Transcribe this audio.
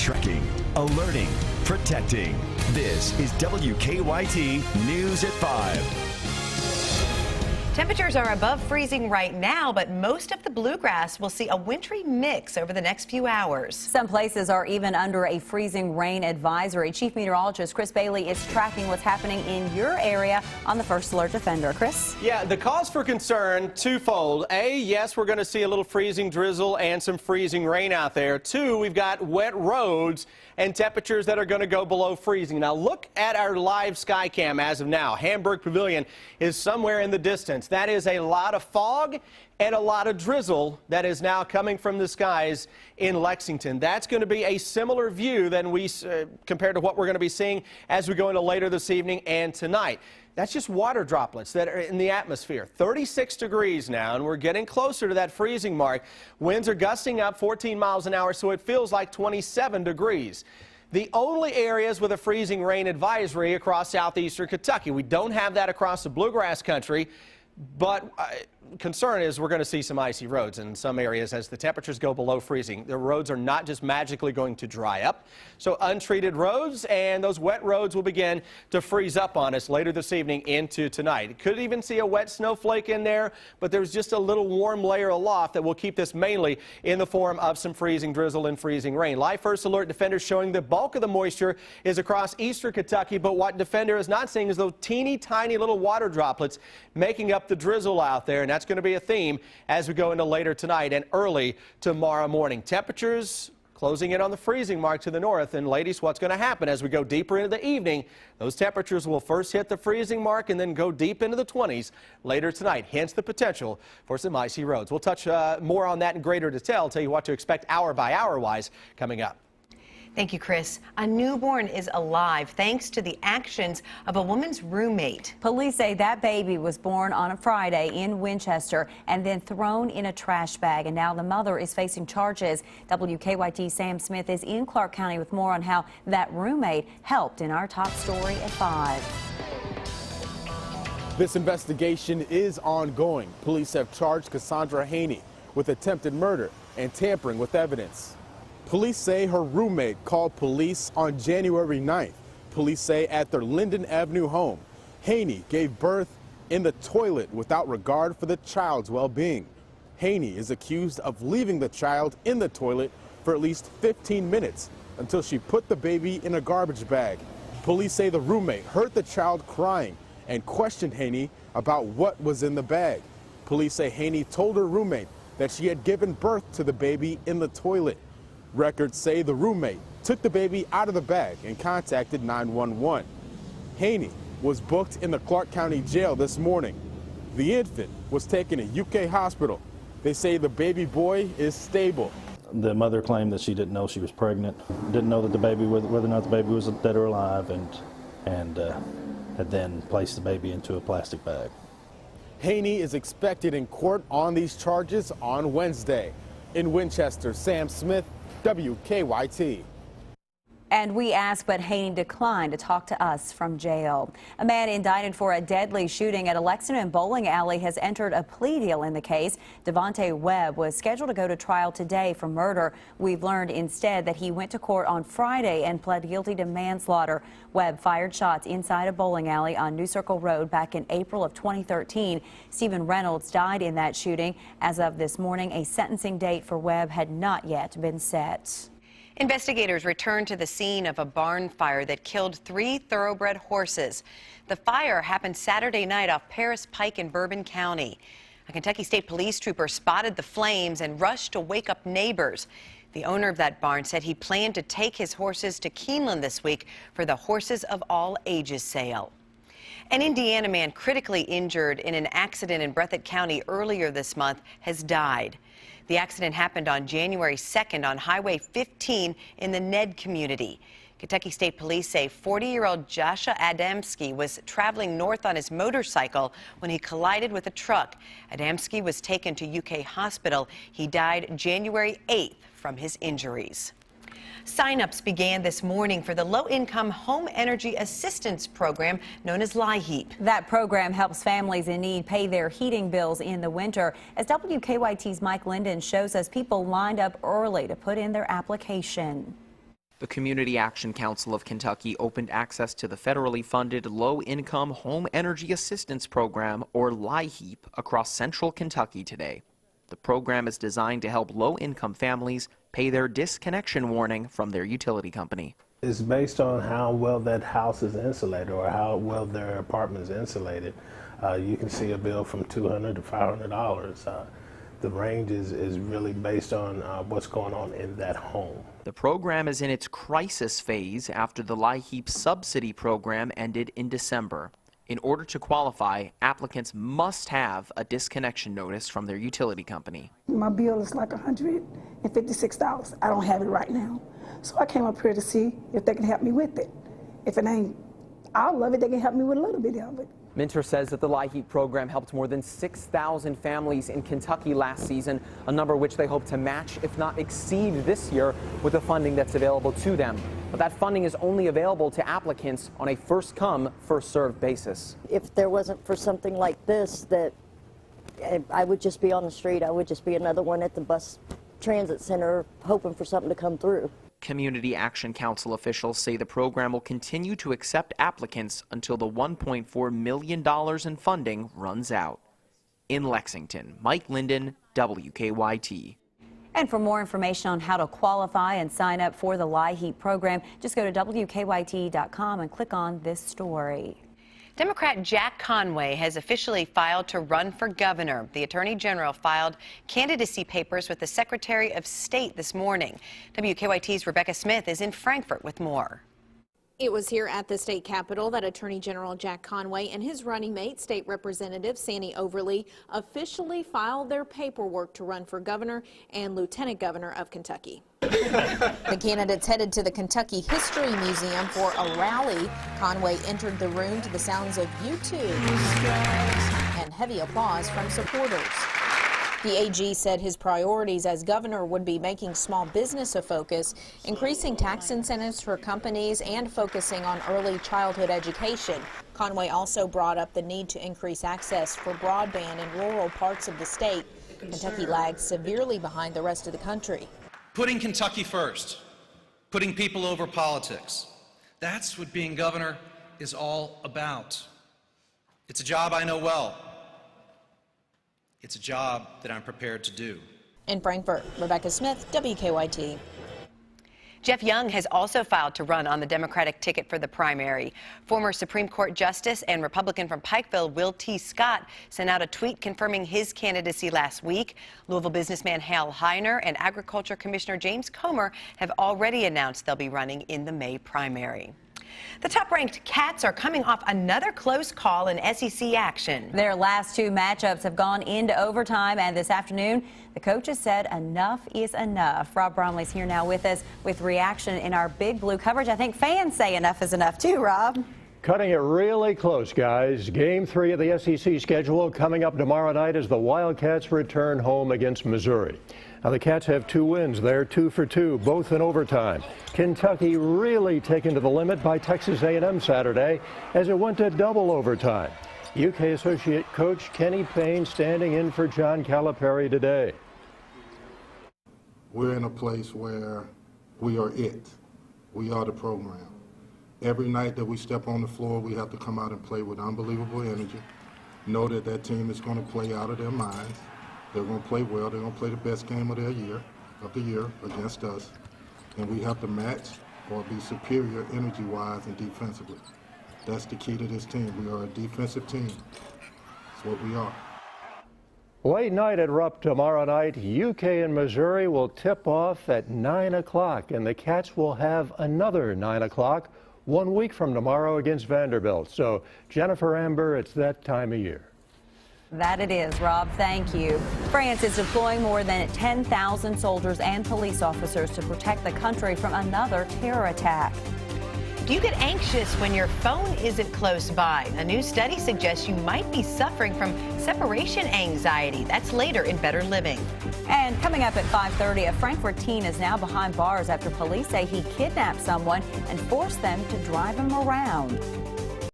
Trekking, alerting, protecting. This is WKYT News at 5. Temperatures are above freezing right now, but most of the bluegrass will see a wintry mix over the next few hours. Some places are even under a freezing rain advisory. Chief Meteorologist Chris Bailey is tracking what's happening in your area on the First Alert Defender. Chris? Yeah, the cause for concern twofold. A, yes, we're going to see a little freezing drizzle and some freezing rain out there. Two, we've got wet roads and temperatures that are going to go below freezing. Now look at our live sky cam as of now. Hamburg Pavilion is somewhere in the distance. That is a lot of fog and a lot of drizzle that is now coming from the skies in Lexington. That's going to be a similar view than we compared to what we're going to be seeing as we go into later this evening and tonight. That's just water droplets that are in the atmosphere. 36 degrees now, and we're getting closer to that freezing mark. Winds are gusting up 14 miles an hour, so it feels like 27 degrees. The only areas with a freezing rain advisory across southeastern Kentucky. We don't have that across the bluegrass country, but concern is we're going to see some icy roads in some areas as the temperatures go below freezing. The roads are not just magically going to dry up. So untreated roads and those wet roads will begin to freeze up on us later this evening into tonight. Could even see a wet snowflake in there, but there's just a little warm layer aloft that will keep this mainly in the form of some freezing drizzle and freezing rain. Live First Alert Defender showing the bulk of the moisture is across eastern Kentucky, but what Defender is not seeing is those teeny tiny little water droplets making up the drizzle out there, and that's going to be a theme as we go into later tonight and early tomorrow morning. Temperatures closing in on the freezing mark to the north. And ladies, what's going to happen as we go deeper into the evening? Those temperatures will first hit the freezing mark and then go deep into the 20s later tonight, hence the potential for some icy roads. We'll touch more on that in greater detail, tell you what to expect hour by hour wise coming up. Thank you, Chris. A newborn is alive thanks to the actions of a woman's roommate. Police say that baby was born on a Friday in Winchester and then thrown in a trash bag. And now the mother is facing charges. WKYT Sam Smith is in Clark County with more on how that roommate helped in our top story at 5. This investigation is ongoing. Police have charged Cassandra Haney with attempted murder and tampering with evidence. Police say her roommate called police on January 9th. Police say at their Linden Avenue home, Haney gave birth in the toilet without regard for the child's well-being. Haney is accused of leaving the child in the toilet for at least 15 minutes until she put the baby in a garbage bag. Police say the roommate heard the child crying and questioned Haney about what was in the bag. Police say Haney told her roommate that she had given birth to the baby in the toilet. Records say the roommate took the baby out of the bag and contacted 911. Haney was booked in the Clark County Jail this morning. The infant was taken to UK Hospital. They say the baby boy is stable. The mother claimed that she didn't know she was pregnant, didn't know that the baby, whether or not the baby was dead or alive, and had then placed the baby into a plastic bag. Haney is expected in court on these charges on Wednesday. In Winchester, Sam Smith, WKYT. And we asked, but Haney declined to talk to us from jail. A man indicted for a deadly shooting at a Lexington bowling alley has entered a plea deal in the case. Devontae Webb was scheduled to go to trial today for murder. We've learned instead that he went to court on Friday and pled guilty to manslaughter. Webb fired shots inside a bowling alley on New Circle Road back in April of 2013. Stephen Reynolds died in that shooting. As of this morning, a sentencing date for Webb had not yet been set. Investigators returned to the scene of a barn fire that killed 3 thoroughbred horses. The fire happened Saturday night off Paris Pike in Bourbon County. A Kentucky State Police trooper spotted the flames and rushed to wake up neighbors. The owner of that barn said he planned to take his horses to Keeneland this week for the Horses of All Ages sale. An Indiana man critically injured in an accident in Breathitt County earlier this month has died. The accident happened on January 2nd on Highway 15 in the Ned community. Kentucky State Police say 40-year-old Joshua Adamski was traveling north on his motorcycle when he collided with a truck. Adamski was taken to UK Hospital. He died January 8th from his injuries. Sign-ups began this morning for the Low-Income Home Energy Assistance Program known as LIHEAP. That program helps families in need pay their heating bills in the winter. As WKYT's Mike Linden shows us, people lined up early to put in their application. The Community Action Council of Kentucky opened access to the federally funded Low-Income Home Energy Assistance Program, or LIHEAP, across central Kentucky today. The program is designed to help low-income families pay their disconnection warning from their utility company. It's based on how well that house is insulated or how well their apartment is insulated. You can see a bill from $200 to $500. The range is really based on what's going on in that home. The program is in its crisis phase after the LIHEAP subsidy program ended in December. In order to qualify, applicants must have a disconnection notice from their utility company. My bill is like $156. I don't have it right now. So I came up here to see if they can help me with it. If it ain't all of it, they can help me with a little bit of it. Mentor says that the LIHEAP program helped more than 6,000 families in Kentucky last season, a number which they hope to match, if not exceed, this year with the funding that's available to them. But that funding is only available to applicants on a first-come, first-served basis. If there wasn't for something like this, that I would just be on the street. I would just be another one at the bus transit center hoping for something to come through. Community Action Council officials say the program will continue to accept applicants until the $1.4 million in funding runs out. In Lexington, Mike Linden, WKYT. And for more information on how to qualify and sign up for the LIHEAP program, just go to WKYT.com and click on this story. Democrat Jack Conway has officially filed to run for governor. The Attorney General filed candidacy papers with the Secretary of State this morning. WKYT's Rebecca Smith is in Frankfort with more. It was here at the state capitol that Attorney General Jack Conway and his running mate, State Representative Sandy Overly, officially filed their paperwork to run for governor and lieutenant governor of Kentucky. The candidates headed to the Kentucky History Museum for a rally. Conway entered the room to the sounds of U2 and heavy applause from supporters. The AG said his priorities as governor would be making small business a focus, increasing tax incentives for companies, and focusing on early childhood education. Conway also brought up the need to increase access for broadband in rural parts of the state. Kentucky lags severely behind the rest of the country. Putting Kentucky first, putting people over politics. That's what being governor is all about. It's a job I know well. It's a job that I'm prepared to do. In Frankfort, Rebecca Smith, WKYT. Jeff Young has also filed to run on the Democratic ticket for the primary. Former Supreme Court Justice and Republican from Pikeville, Will T. Scott, sent out a tweet confirming his candidacy last week. Louisville businessman Hal Heiner and Agriculture Commissioner James Comer have already announced they'll be running in the May primary. The top-ranked Cats are coming off another close call in SEC action. Their last two matchups have gone into overtime, and this afternoon, the coaches said enough is enough. Rob Bromley's here now with us with reaction in our Big Blue coverage. I think fans say enough is enough too, Rob. Cutting it really close, guys. Game 3 of the SEC schedule coming up tomorrow night as the Wildcats return home against Missouri. Now, the Cats have 2 wins. They're 2 for 2, both in overtime. Kentucky really taken to the limit by Texas A&M Saturday as it went to double overtime. UK Associate Coach Kenny Payne standing in for John Calipari today. We're in a place where we are it. We are the program. Every night that we step on the floor, we have to come out and play with unbelievable energy. Know that that team is going to play out of their minds. They're going to play well. They're going to play the best game of the year against us. And we have to match or be superior energy-wise and defensively. That's the key to this team. We are a defensive team. That's what we are. Late night at Rupp tomorrow night. UK and Missouri will tip off at 9 o'clock, and the Cats will have another 9 o'clock 1 week from tomorrow against Vanderbilt. So, Jennifer Amber, it's that time of year. That it is, Rob. Thank you. France is deploying more than 10,000 soldiers and police officers to protect the country from another terror attack. Do you get anxious when your phone isn't close by? A new study suggests you might be suffering from separation anxiety. That's later in Better Living. And coming up at 5:30, a Frankfort teen is now behind bars after police say he kidnapped someone and forced them to drive him around.